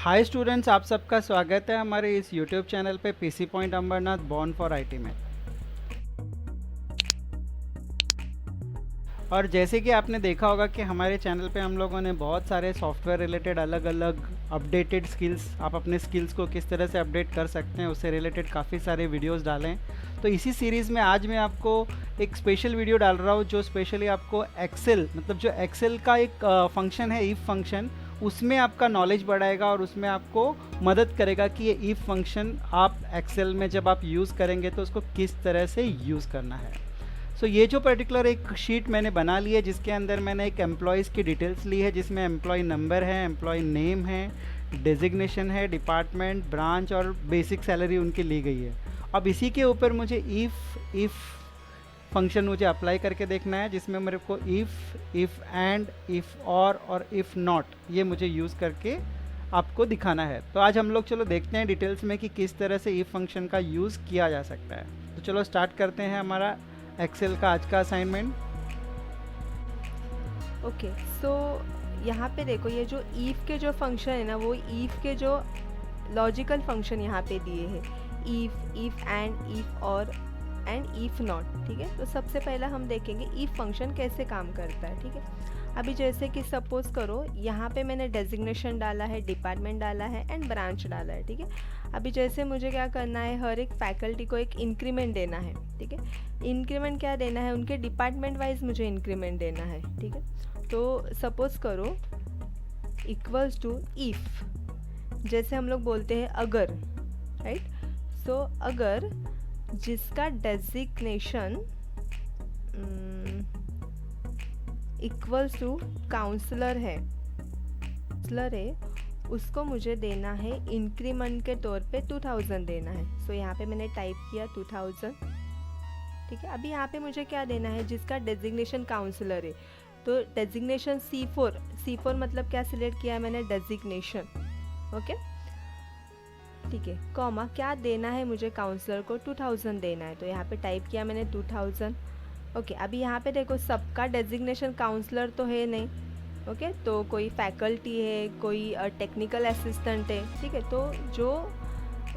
Hi students, आप सबका स्वागत है हमारे इस यूट्यूब चैनल पे PC point Ambernath born for IT में। और जैसे कि आपने देखा होगा कि हमारे चैनल पे हम लोगों ने बहुत सारे सॉफ्टवेयर रिलेटेड अलग अलग अपडेटेड स्किल्स, आप अपने स्किल्स को किस तरह से अपडेट कर सकते हैं उससे रिलेटेड काफ़ी सारे वीडियोस डाले हैं। तो इसी सीरीज़ में आज मैं आपको एक स्पेशल वीडियो डाल रहा हूँ जो स्पेशली आपको एक्सेल, मतलब जो एक्सेल का एक फंक्शन है इफ़ फंक्शन, उसमें आपका नॉलेज बढ़ाएगा और उसमें आपको मदद करेगा कि ये इफ़ फंक्शन आप एक्सेल में जब आप यूज़ करेंगे तो उसको किस तरह से यूज़ करना है। ये जो पर्टिकुलर एक शीट मैंने बना ली है जिसके अंदर मैंने एक एम्प्लॉयज़ की डिटेल्स ली है, जिसमें एम्प्लॉय नंबर है, एम्प्लॉय नेम है, डेजिग्नेशन है, डिपार्टमेंट, ब्रांच और बेसिक सैलरी उनकी ली गई है। अब इसी के ऊपर मुझे इफ़ फंक्शन मुझे अप्लाई करके देखना है, जिसमें मेरे को इफ़ एंड, इफ़ और इफ़ नॉट, ये मुझे यूज़ करके आपको दिखाना है। तो आज हम लोग चलो देखते हैं डिटेल्स में कि किस तरह से इफ़ फंक्शन का यूज़ किया जा सकता है। तो चलो स्टार्ट करते हैं हमारा एक्सेल का आज का असाइनमेंट। ओके, सो यहाँ पे देखो, ये जो ईफ के जो फंक्शन है ना, वो ईफ के जो लॉजिकल फंक्शन यहाँ पे दिए हैं, ईफ एंड, ईफ और एंड ईफ नॉट। ठीक है, तो सबसे पहला हम देखेंगे ईफ फंक्शन कैसे काम करता है। ठीक है, अभी जैसे कि सपोज करो यहाँ पे मैंने डेजिग्नेशन डाला है, डिपार्टमेंट डाला है एंड ब्रांच डाला है। ठीक है, अभी जैसे मुझे क्या करना है, हर एक फैकल्टी को एक इंक्रीमेंट देना है। ठीक है, इंक्रीमेंट क्या देना है, उनके डिपार्टमेंट वाइज मुझे इंक्रीमेंट देना है। ठीक है, तो सपोज करो इक्वल्स टू इफ़, जैसे हम लोग बोलते हैं अगर, राइट। सो अगर जिसका डेजिग्नेशन इक्वल्स टू काउंसलर है, उसको मुझे देना है इंक्रीमेंट के तौर पे 2000 देना है। सो यहाँ पे मैंने टाइप किया 2000। ठीक है, अभी यहाँ पे मुझे क्या देना है, जिसका डेजिग्नेशन काउंसलर है, तो डेजिग्नेशन C4 मतलब क्या सिलेक्ट किया है मैंने, डेजिग्नेशन। ओके, ठीक है, कॉमा क्या देना है मुझे, काउंसलर को 2000 देना है, तो यहाँ पे टाइप किया मैंने 2000। ओके, अभी यहाँ पे देखो सबका डेजिग्नेशन काउंसलर तो है नहीं। ओके, तो कोई फैकल्टी है, कोई टेक्निकल असिस्टेंट है। ठीक है, तो जो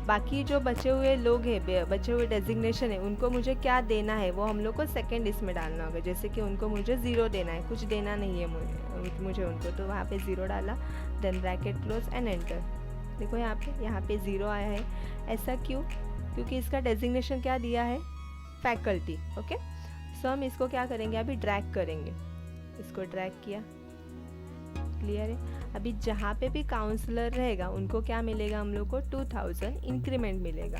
बाकी जो बचे हुए लोग हैं, बचे हुए डेजिग्नेशन है, उनको मुझे क्या देना है वो हम लोग को सेकेंड इसमें डालना होगा। जैसे कि उनको मुझे 0 देना है, कुछ देना नहीं है मुझे उनको, तो वहाँ पे 0 डाला, then bracket close and enter. देखो यहाँ पे 0 आया है। ऐसा क्यों, क्योंकि इसका डेजिग्नेशन क्या दिया है, फैकल्टी। ओके, सो हम इसको क्या करेंगे, अभी ड्रैग करेंगे, इसको ड्रैग किया, क्लियर है। अभी जहाँ पे भी काउंसलर रहेगा उनको क्या मिलेगा, हम लोग को 2000 इंक्रीमेंट मिलेगा,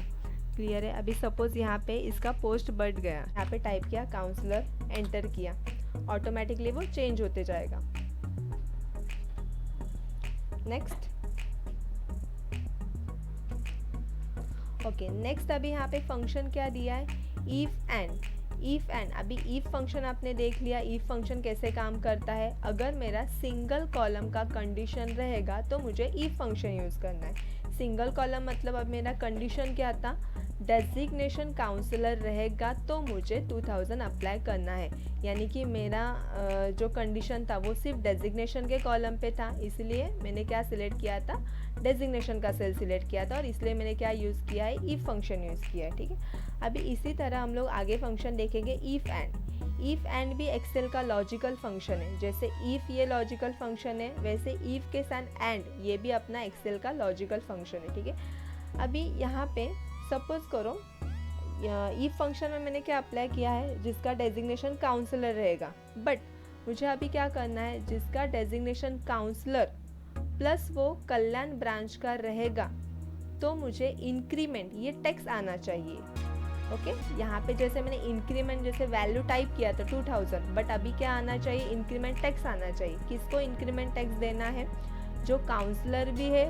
क्लियर है। अभी सपोज यहाँ पे इसका पोस्ट बढ़ गया, यहाँ पे टाइप किया काउंसलर, एंटर किया, ऑटोमेटिकली वो चेंज होते जाएगा। नेक्स्ट, ओके, नेक्स्ट अभी यहाँ पे फंक्शन क्या दिया है, इफ एंड। अभी इफ फंक्शन आपने देख लिया, इफ फंक्शन कैसे काम करता है। अगर मेरा सिंगल कॉलम का कंडीशन रहेगा तो मुझे इफ फंक्शन यूज़ करना है। सिंगल कॉलम मतलब अब मेरा कंडीशन क्या था, डेजिग्नेशन काउंसलर रहेगा तो मुझे 2000 अप्लाई करना है। यानी कि मेरा जो कंडीशन था वो सिर्फ डेजिग्नेशन के कॉलम पे था, इसलिए मैंने क्या सिलेक्ट किया था, डेजिग्नेशन का सेल सिलेक्ट किया था, और इसलिए मैंने क्या यूज़ किया है, इफ फंक्शन यूज़ किया है। ठीक है, अभी इसी तरह हम लोग आगे फंक्शन देखेंगे इफ एंड भी एक्सेल का लॉजिकल फंक्शन है। जैसे इफ ये लॉजिकल फंक्शन है, वैसे इफ के साथ एंड ये भी अपना एक्सेल का लॉजिकल फंक्शन है। ठीक है, अभी यहाँ पे सपोज करो इफ फंक्शन में मैंने क्या अप्लाई किया है, जिसका डेजिग्नेशन काउंसलर रहेगा, बट मुझे अभी क्या करना है, जिसका डेजिग्नेशन काउंसलर प्लस वो कल्याण ब्रांच का रहेगा तो मुझे इंक्रीमेंट ये टैक्स आना चाहिए। ओके, यहाँ पे जैसे मैंने इंक्रीमेंट जैसे वैल्यू टाइप किया था 2000, बट अभी क्या आना चाहिए, इंक्रीमेंट टैक्स आना चाहिए। किसको इंक्रीमेंट टैक्स देना है, जो काउंसलर भी है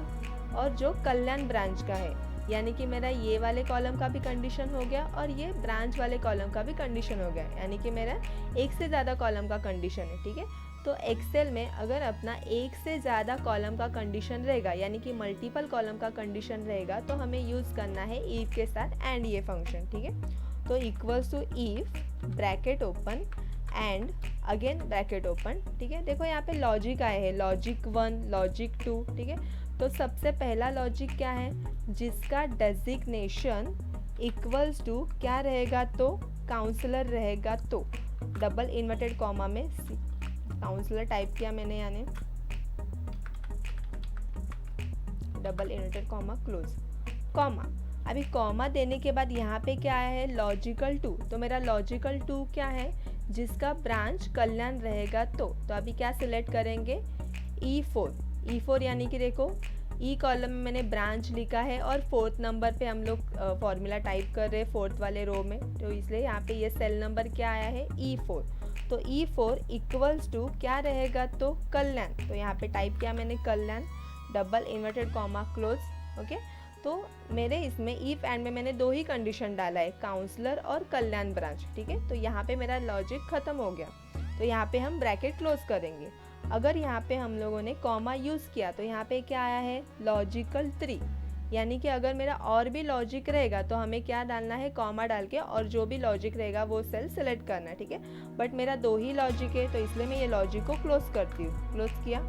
और जो कल्याण ब्रांच का है। यानी कि मेरा ये वाले कॉलम का भी कंडीशन हो गया और ये ब्रांच वाले कॉलम का भी कंडीशन हो गया, यानी कि मेरा एक से ज़्यादा कॉलम का कंडीशन है। ठीक है, तो एक्सेल में अगर अपना एक से ज़्यादा कॉलम का कंडीशन रहेगा, यानी कि मल्टीपल कॉलम का कंडीशन रहेगा, तो हमें यूज़ करना है इफ के साथ एंड ये फंक्शन। ठीक है, तो equals to if, bracket open, and again bracket open. ठीक है, देखो यहाँ पे लॉजिक आए हैं, लॉजिक 1, लॉजिक 2। ठीक है, तो सबसे पहला लॉजिक क्या है, जिसका डेजिग्नेशन इक्वल्स टू क्या रहेगा, तो काउंसलर रहेगा, तो डबल इन्वर्टेड कॉमा में काउंसलर टाइप किया मैंने, यानी double inverted comma close comma. अभी कॉमा देने के बाद यहाँ पे क्या आया है, लॉजिकल टू। तो मेरा लॉजिकल टू क्या है, जिसका ब्रांच कल्याण रहेगा, तो अभी क्या सिलेक्ट करेंगे, E4 यानी कि देखो ई कॉलम में मैंने ब्रांच लिखा है और 4th नंबर पे हम लोग फॉर्मूला टाइप कर रहे हैं 4th वाले रो में, तो इसलिए यहाँ पे ये सेल नंबर क्या आया है, E4। तो E4 इक्वल्स टू क्या रहेगा, तो कल्याण। तो यहाँ पे टाइप किया मैंने Kalyan, double inverted comma close. Okay, तो मेरे इसमें इफ एंड में मैंने 2 ही कंडीशन डाला है, काउंसलर और कल्याण ब्रांच। ठीक है, तो यहाँ पे मेरा लॉजिक खत्म हो गया। तो यहाँ पे हम ब्रैकेट क्लोज करेंगे। अगर यहाँ पे हम लोगों ने कॉमा यूज़ किया तो यहाँ पे क्या आया है, लॉजिकल 3, यानी कि अगर मेरा और भी लॉजिक रहेगा तो हमें क्या डालना है, कॉमा डाल के, और जो भी लॉजिक रहेगा वो सेल सेलेक्ट करना है। ठीक है, बट मेरा 2 ही लॉजिक है तो इसलिए मैं ये लॉजिक को क्लोज करती हूँ। क्लोज किया,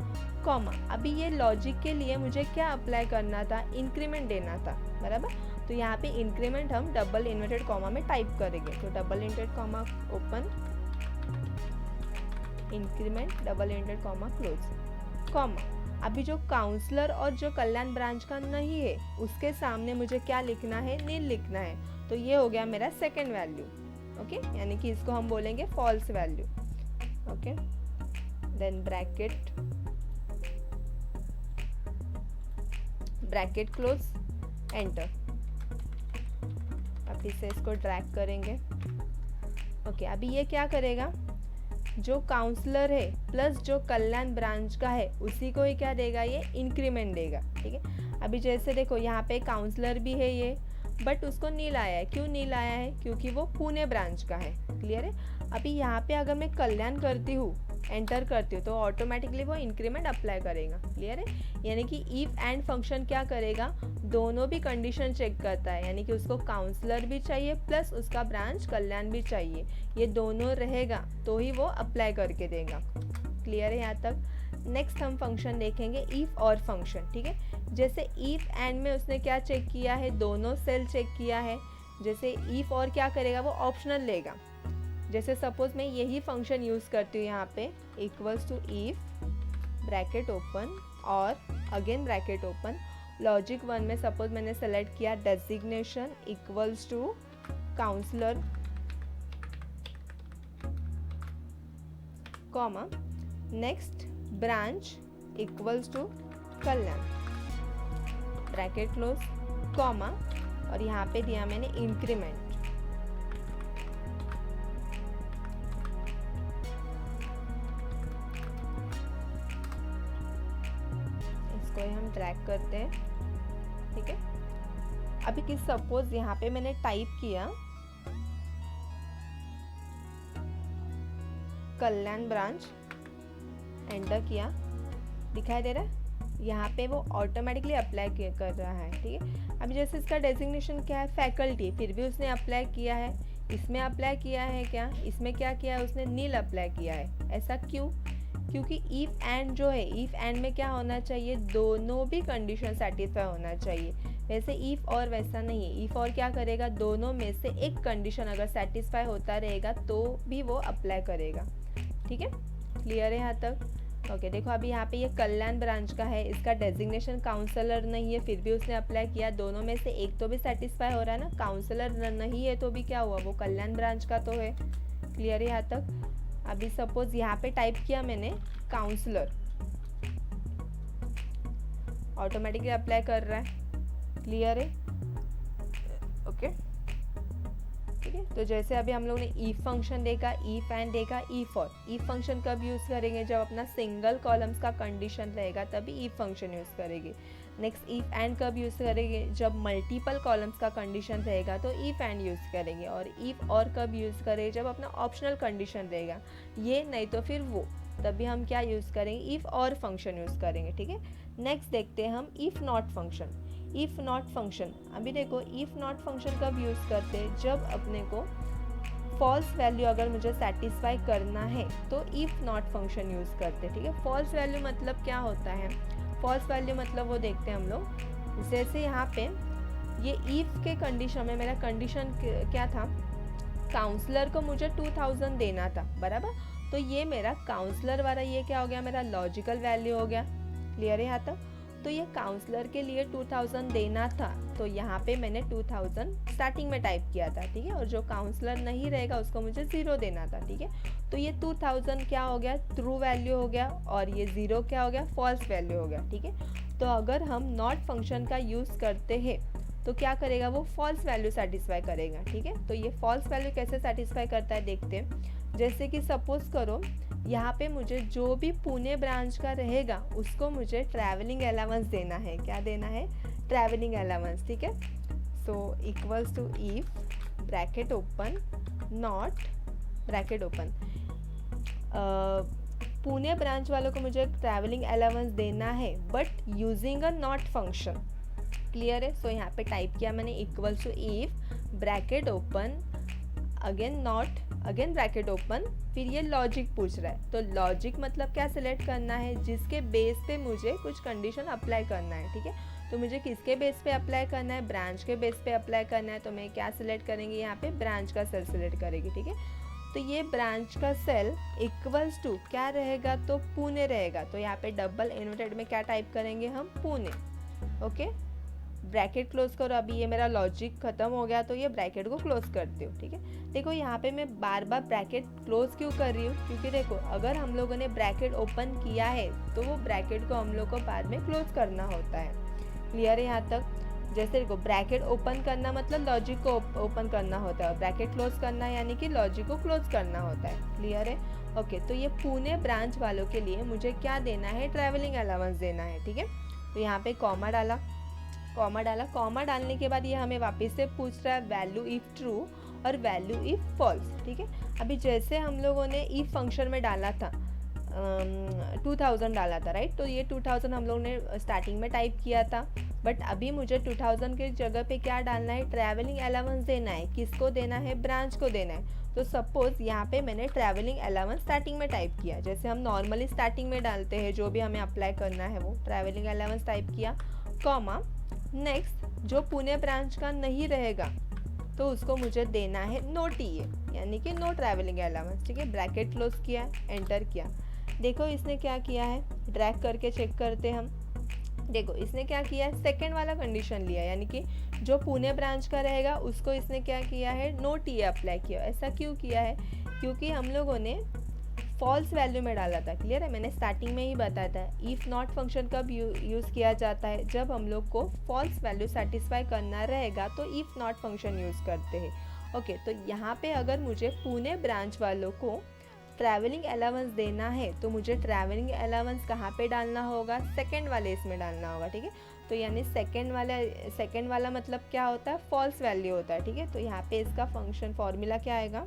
कॉमा। अभी ये लॉजिक के लिए मुझे क्या अप्लाई करना था, इंक्रीमेंट देना था, बराबर। तो यहाँ पे इंक्रीमेंट हम डबल इन्वर्टेड कॉमा में टाइप करेंगे। तो double inverted comma open, increment double inverted comma close comma. अभी जो काउंसलर और जो कल्याण ब्रांच का नहीं है उसके सामने मुझे क्या लिखना है, नील लिखना है। तो ये हो गया मेरा सेकेंड वैल्यू। ओके, यानी कि इसको हम बोलेंगे false value. Okay, then bracket close, enter. अब फिर से इसको ड्रैग करेंगे। ओके, अभी ये क्या करेगा, जो काउंसलर है प्लस जो कल्याण ब्रांच का है उसी को ही क्या देगा, ये इंक्रीमेंट देगा। ठीक है, अभी जैसे देखो यहाँ पे काउंसलर भी है ये, बट उसको नील आया है। क्यों नील आया है, क्योंकि वो पुणे ब्रांच का है। क्लियर है। अभी यहाँ पे अगर मैं कल्याण करती हूँ, एंटर करती हूँ, तो ऑटोमेटिकली वो इंक्रीमेंट अप्लाई करेगा। क्लियर है, यानी कि इफ एंड फंक्शन क्या करेगा, दोनों भी कंडीशन चेक करता है, यानी कि उसको काउंसलर भी चाहिए प्लस उसका ब्रांच कल्याण भी चाहिए। ये दोनों रहेगा तो ही वो अप्लाई करके देगा। क्लियर है यहाँ तक। नेक्स्ट हम फंक्शन देखेंगे इफ और फंक्शन। ठीक है, जैसे इफ एंड में उसने क्या चेक किया है, दोनों सेल चेक किया है। जैसे इफ और क्या करेगा, वो ऑप्शनल लेगा। जैसे सपोज मैं यही फंक्शन यूज़ करती हूँ यहाँ पे, equals to if bracket open और अगेन ब्रैकेट ओपन, लॉजिक 1 में सपोज मैंने सेलेक्ट किया designation equals to counsellor, comma, next branch equals to Kalyan, bracket close, comma, और यहाँ पे दिया मैंने इंक्रीमेंट। इसको हम ड्रैग करते हैं। ठीक है, अभी किस सपोज यहाँ पे मैंने टाइप किया कल्याण ब्रांच, एंटर किया, दिखाई दे रहा है, यहाँ पे वो ऑटोमेटिकली अप्लाई कर रहा है। ठीक है, अभी जैसे इसका डेजिग्नेशन क्या है, फैकल्टी, फिर भी उसने अप्लाई किया है। इसमें अप्लाई किया है क्या, इसमें क्या किया है उसने, नील अप्लाई किया है। ऐसा क्यों, क्योंकि इफ एंड जो है, इफ एंड में क्या होना चाहिए, दोनों भी कंडीशन सेटिस्फाई होना चाहिए। वैसे इफ और वैसा नहीं है, इफ और क्या करेगा, दोनों में से एक कंडीशन अगर सेटिस्फाई होता रहेगा तो भी वो अप्लाई करेगा। ठीक है, क्लियर है यहाँ तक। ओके, देखो अभी यहाँ पे ये कल्याण ब्रांच का है, इसका डेजिग्नेशन काउंसलर नहीं है, फिर भी उसने अप्लाई किया। दोनों में से एक तो भी सेटिस्फाई हो रहा है ना, काउंसलर नहीं है तो भी क्या हुआ, वो कल्याण ब्रांच का तो है। क्लियर है यहाँ तक। अभी सपोज यहाँ पे टाइप किया मैंने काउंसलर, ऑटोमेटिकली अप्लाई कर रहा है। क्लियर है, ओके। ठीक है, तो जैसे अभी हम लोग ने इफ फंक्शन देखा, इफ एंड देखा, इफ और। इफ फंक्शन कब यूज़ करेंगे, जब अपना सिंगल कॉलम्स का कंडीशन रहेगा तभी इफ फंक्शन यूज़ करेंगे। नेक्स्ट इफ एंड कब यूज़ करेंगे, जब मल्टीपल कॉलम्स का कंडीशन रहेगा तो इफ एंड यूज़ करेंगे। और इफ और कब यूज़ करें, जब अपना ऑप्शनल कंडीशन रहेगा, ये नहीं तो फिर वो, तभी हम क्या यूज़ करेंगे, इफ और फंक्शन यूज़ करेंगे। ठीक है, नेक्स्ट देखते हैं हम if not function. If not function, अभी देखो इफ नॉट फंक्शन कब यूज़ करते हैं, जब अपने को फॉल्स वैल्यू अगर मुझे सेटिस्फाई करना है तो इफ नॉट फंक्शन यूज़ करते हैं। ठीक है, फॉल्स वैल्यू मतलब क्या होता है, फॉल्स वैल्यू मतलब वो देखते हैं हम लोग। जैसे यहाँ पे ये इफ के कंडीशन में मेरा कंडीशन क्या था, काउंसलर को मुझे 2000 देना था, बराबर। तो ये मेरा काउंसलर वाला ये क्या हो गया, मेरा लॉजिकल वैल्यू हो गया। क्लियर है यहाँ तक। तो ये काउंसलर के लिए 2000 देना था, तो यहाँ पे मैंने 2000 स्टार्टिंग में टाइप किया था, ठीक है। और जो काउंसलर नहीं रहेगा उसको मुझे 0 देना था, ठीक है। तो ये 2000 क्या हो गया, ट्रू वैल्यू हो गया, और ये 0 क्या हो गया, फॉल्स वैल्यू हो गया, ठीक है। तो अगर हम नॉट फंक्शन का यूज़ करते हैं तो क्या करेगा, वो फॉल्स वैल्यू सेटिस्फाई करेगा, ठीक है। तो ये फॉल्स वैल्यू कैसे सेटिस्फाई करता है देखते हैं। जैसे कि सपोज करो यहाँ पे मुझे जो भी पुणे ब्रांच का रहेगा उसको मुझे ट्रैवलिंग अलाउंस देना है। क्या देना है, ट्रैवलिंग अलाउंस, ठीक है। So equals to if bracket open not bracket open, Pune branch वालों को मुझे ट्रैवलिंग अलाउंस देना है but using a not function. Clear है। सो यहाँ पे टाइप किया मैंने equals to if bracket open again not again bracket open, फिर ये लॉजिक पूछ रहा है। तो लॉजिक मतलब क्या सिलेक्ट करना है, जिसके बेस पे मुझे कुछ कंडीशन अप्लाई करना है, ठीक है। तो मुझे किसके बेस पे अप्लाई करना है, ब्रांच के बेस पे अप्लाई करना है। तो मैं क्या सिलेक्ट करेंगे, यहाँ पे ब्रांच का सेल सिलेक्ट करेगी, ठीक है। तो ये ब्रांच का सेल इक्वल्स टू क्या रहेगा, तो पुणे रहेगा। तो यहाँ पे डबल इन्वर्टेड में क्या टाइप करेंगे हम, पुणे। ओके, ब्रैकेट क्लोज करो। अभी ये मेरा लॉजिक खत्म हो गया तो ये ब्रैकेट को क्लोज करती हूँ, ठीक है। देखो यहाँ पे मैं बार बार ब्रैकेट क्लोज क्यों कर रही हूँ, क्योंकि देखो अगर हम लोगों ने ब्रैकेट ओपन किया है तो वो ब्रैकेट को हम लोग को बाद में क्लोज करना होता है। क्लियर है यहाँ तक। जैसे देखो ब्रैकेट ओपन करना मतलब लॉजिक को ओपन करना होता है, ब्रैकेट क्लोज करना यानी कि लॉजिक को क्लोज करना होता है। क्लियर है। ओके, तो ये पुणे ब्रांच वालों के लिए मुझे क्या देना है, ट्रैवलिंग अलाउंस देना है, ठीक है। तो यहाँ पे कॉमा डाला, कॉमा डालने के बाद ये हमें वापस से पूछ रहा है वैल्यू इफ ट्रू और वैल्यू इफ फॉल्स, ठीक है। अभी जैसे हम लोगों ने इफ फंक्शन में डाला था 2000 डाला था, राइट। तो ये 2000 हम लोग ने स्टार्टिंग में टाइप किया था, बट अभी मुझे 2000 के जगह पे क्या डालना है, ट्रैवलिंग अलाउंस देना है। किसको देना है, ब्रांच को देना है। तो सपोज यहाँ पे मैंने ट्रैवलिंग अलाउंस स्टार्टिंग में टाइप किया, जैसे हम नॉर्मली स्टार्टिंग में डालते हैं जो भी हमें अप्लाई करना है वो ट्रैवलिंग अलाउंस टाइप किया, कॉमा नेक्स्ट जो पुणे ब्रांच का नहीं रहेगा तो उसको मुझे देना है नो टीए, यानी कि नो ट्रैवलिंग अलाउंस, ठीक है। ब्रैकेट क्लोज किया, एंटर किया। देखो इसने क्या किया है, ड्रैग करके चेक करते हम। देखो इसने क्या किया है, सेकंड वाला कंडीशन लिया, यानी कि जो पुणे ब्रांच का रहेगा उसको इसने क्या किया है, नो टीए अप्लाई किया। ऐसा क्यों किया है, क्योंकि हम लोगों ने फॉल्स वैल्यू में डाला था। क्लियर है, मैंने स्टार्टिंग में ही बताया था इफ़ नॉट फंक्शन कब यूज़ किया जाता है, जब हम लोग को फॉल्स वैल्यू सेटिस्फाई करना रहेगा तो इफ़ नॉट फंक्शन यूज़ करते हैं। ओके, तो यहाँ पे अगर मुझे पुणे ब्रांच वालों को ट्रैवलिंग अलाउंस देना है तो मुझे ट्रैवलिंग अलाउंस कहाँ पे डालना होगा, सेकेंड वाले इसमें डालना होगा, ठीक है। तो यानी सेकेंड वाला मतलब क्या होता है, फॉल्स वैल्यू होता है, ठीक है। तो यहाँ पे इसका फंक्शन फॉर्मूला क्या आएगा,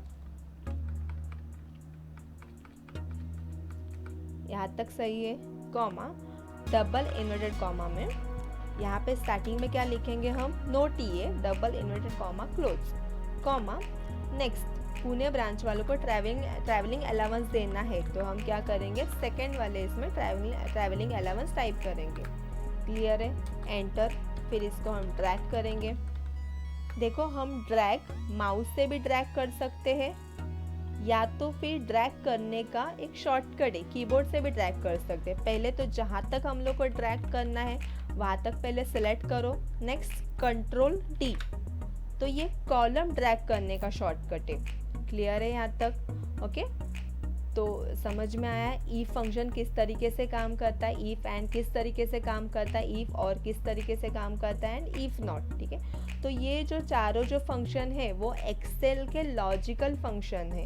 यहाँ तक सही है, कॉमा डबल इन्वर्टेड कॉमा में यहाँ पे स्टार्टिंग में क्या लिखेंगे हम, no TA double inverted comma close, comma next Pune branch वालों को ट्रैवलिंग अलाउंस देना है तो हम क्या करेंगे, सेकंड वाले इसमें ट्रैवलिंग अलाउंस टाइप करेंगे। क्लियर है, एंटर। फिर इसको हम ड्रैग करेंगे। देखो हम ड्रैग माउस से भी ड्रैग कर सकते हैं या तो फिर ड्रैग करने का एक शॉर्टकट है, कीबोर्ड से भी ड्रैग कर सकते हैं। पहले तो जहाँ तक हम लोग को ड्रैग करना है वहाँ तक पहले सेलेक्ट करो, नेक्स्ट कंट्रोल डी, तो ये कॉलम ड्रैग करने का शॉर्टकट है। क्लियर है यहाँ तक, ओके। तो समझ में आया ईफ फंक्शन किस तरीके से काम करता है, ईफ एंड किस तरीके से काम करता है, ईफ और किस तरीके से काम करता है, एंड ईफ नॉट, ठीक है। तो ये जो चारों जो फंक्शन है वो एक्सेल के लॉजिकल फंक्शन है,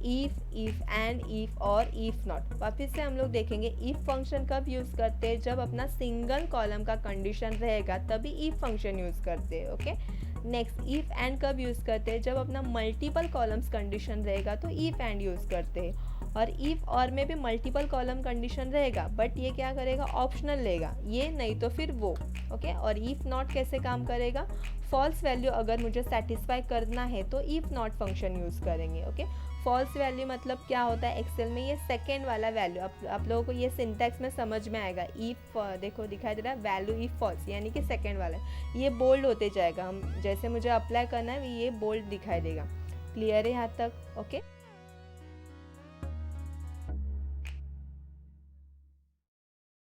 इफ एंड इफ और इफ नॉट। वापस से हम लोग देखेंगे इफ फंक्शन कब यूज़ करते हैं, जब अपना सिंगल कॉलम का कंडीशन रहेगा तभी इफ फंक्शन यूज़ करते हैं, ओके। नेक्स्ट इफ एंड कब यूज़ करते हैं, जब अपना मल्टीपल कॉलम्स कंडीशन रहेगा तो इफ एंड यूज़ करते हैं। और इफ़ और में भी मल्टीपल कॉलम कंडीशन रहेगा, बट ये क्या करेगा, ऑप्शनल लेगा, ये नहीं तो फिर वो। ओके, और इफ़ नॉट कैसे काम करेगा, फॉल्स वैल्यू अगर मुझे सेटिस्फाई करना है तो इफ़ नॉट फंक्शन यूज़ करेंगे। ओके, फॉल्स वैल्यू मतलब क्या होता है, एक्सेल में ये सेकेंड वाला वैल्यू, आप लोगों को ये सिंटैक्स में समझ में आएगा। इफ़ देखो दिखाई दे रहा है वैल्यू इफ़ फॉल्स, यानी कि सेकेंड वाला, ये बोल्ड होते जाएगा, हम जैसे मुझे अप्लाई करना है ये बोल्ड दिखाई देगा। क्लियर है यहाँ तक? ओके।